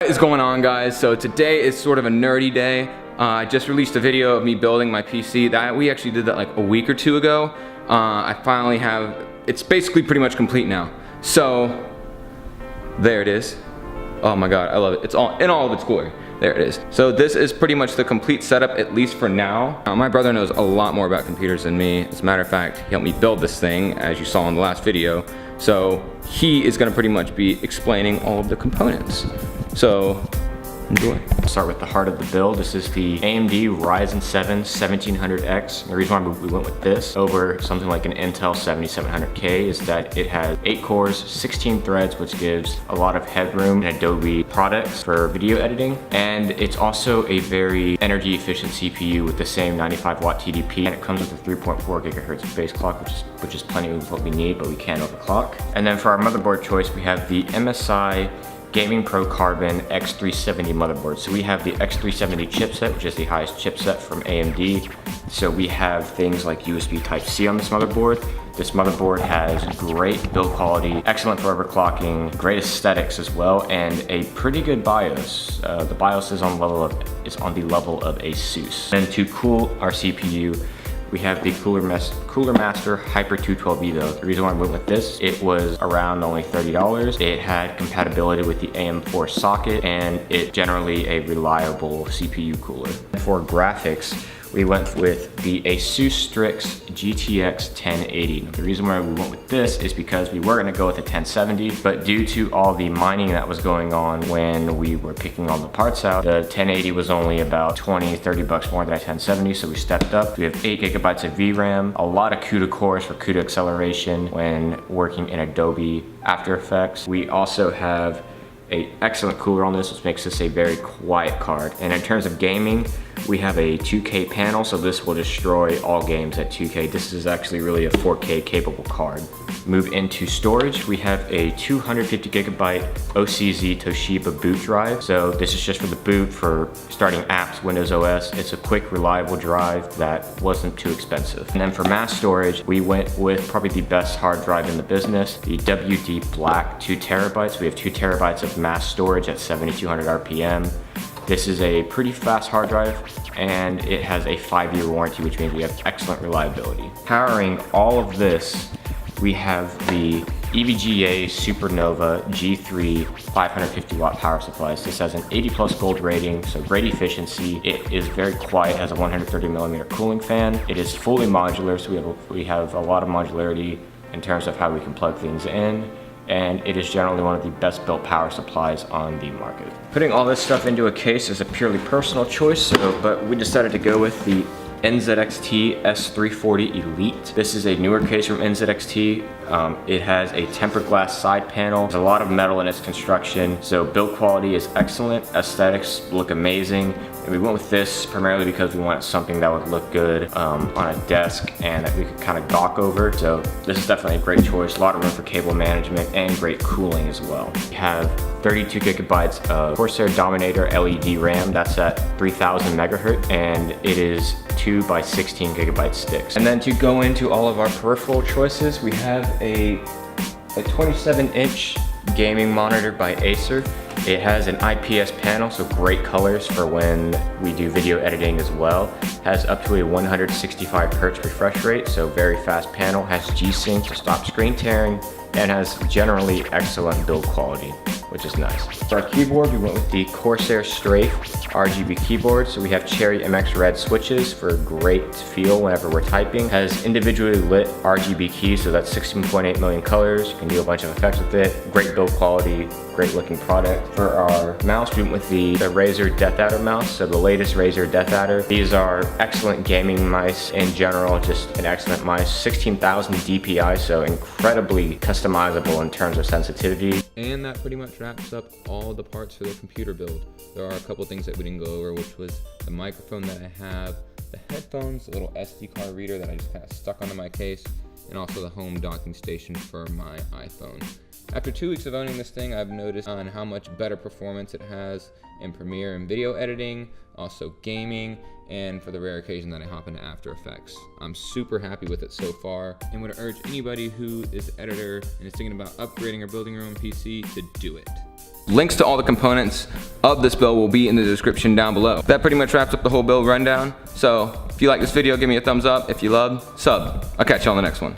What is going on, guys? So today is sort of a nerdy day. I just released a video of me building my PC. We actually did that like a week or two ago. I finally have, it's basically pretty much complete now. So there it is. Oh my god, I love it. It's all in all of its glory. There it is. So this is pretty much the complete setup, at least for now. My brother knows a lot more about computers than me. As a matter of fact, he helped me build this thing, as you saw in the last video. So he is gonna pretty much be explaining all of the components. So enjoy. I'll start with the heart of the build. This is the AMD Ryzen 7 1700X. The reason why we went with this over something like an Intel 7700K is that it has 8 cores, 16 threads, which gives a lot of headroom in Adobe products for video editing. And it's also a very energy efficient CPU with the same 95 watt TDP. And it comes with a 3.4 gigahertz base clock, which is plenty of what we need, but we can't overclock. And then for our motherboard choice, we have the MSI Gaming Pro Carbon X370 motherboard. So we have the X370 chipset, which is the highest chipset from AMD. So we have things like USB Type-C on this motherboard. This motherboard has great build quality, excellent for overclocking, great aesthetics as well, and a pretty good BIOS. The BIOS is on the level of ASUS. And to cool our CPU, we have the Cooler Master Hyper 212 Evo. The reason why I went with this, it was around only $30. It had compatibility with the AM4 socket, and it generally a reliable CPU cooler. For graphics, we went with the Asus Strix GTX 1080. Now, the reason why we went with this is because we were gonna go with a 1070, but due to all the mining that was going on when we were picking all the parts out, the 1080 was only about 20, 30 bucks more than a 1070, so we stepped up. We have 8 gigabytes of VRAM, a lot of CUDA cores for CUDA acceleration when working in Adobe After Effects. We also have an excellent cooler on this, which makes this a very quiet card. And in terms of gaming, we have a 2K panel, so this will destroy all games at 2K. This is actually really a 4K capable card. Move into storage, we have a 250 gigabyte OCZ Toshiba boot drive. So this is just for the boot for starting apps, Windows OS. It's a quick, reliable drive that wasn't too expensive. And then for mass storage, we went with probably the best hard drive in the business, the WD Black 2 terabytes. We have 2 terabytes of mass storage at 7200 RPM. This is a pretty fast hard drive, and it has a 5-year warranty, which means we have excellent reliability. Powering all of this, we have the EVGA Supernova G3 550 watt power supplies. This has an 80+ gold rating, so great efficiency. It is very quiet, has a 130 millimeter cooling fan. It is fully modular, so we have a lot of modularity in terms of how we can plug things in. And it is generally one of the best built power supplies on the market. Putting all this stuff into a case is a purely personal choice, but we decided to go with the NZXT S340 Elite. This is a newer case from NZXT. It has a tempered glass side panel. There's a lot of metal in its construction, so build quality is excellent. Aesthetics look amazing. And we went with this primarily because we wanted something that would look good on a desk and that we could kind of gawk over. So this is definitely a great choice. A lot of room for cable management and great cooling as well. We have 32 gigabytes of Corsair Dominator LED RAM. That's at 3000 megahertz, and it is 2 by 16 gigabyte sticks. And then to go into all of our peripheral choices, we have a 27-inch gaming monitor by Acer. It has an IPS panel, so great colors for when we do video editing as well. Has up to a 165 hertz refresh rate, so very fast panel. Has G-Sync to stop screen tearing, and has generally excellent build quality, which is nice. For our keyboard, we went with the Corsair Strafe RGB keyboard. So we have Cherry MX Red switches for great feel whenever we're typing. Has individually lit RGB keys, so that's 16.8 million colors. You can do a bunch of effects with it. Great build quality, great looking product. For our mouse, we went with the Razer Death Adder mouse, so the latest Razer Death Adder. These are excellent gaming mice in general, just an excellent mice. 16,000 DPI, so incredibly customizable in terms of sensitivity. And that pretty much wraps up all the parts for the computer build. There are a couple things that we didn't go over, which was the microphone that I have, the headphones, a little SD card reader that I just kind of stuck onto my case, and also the home docking station for my iPhone. After 2 weeks of owning this thing, I've noticed on how much better performance it has in Premiere and video editing, also gaming, and for the rare occasion that I hop into After Effects. I'm super happy with it so far, and would urge anybody who is an editor and is thinking about upgrading or building their own PC to do it. Links to all the components of this build will be in the description down below. That pretty much wraps up the whole build rundown. So if you like this video, give me a thumbs up. If you love, sub. I'll catch you on the next one.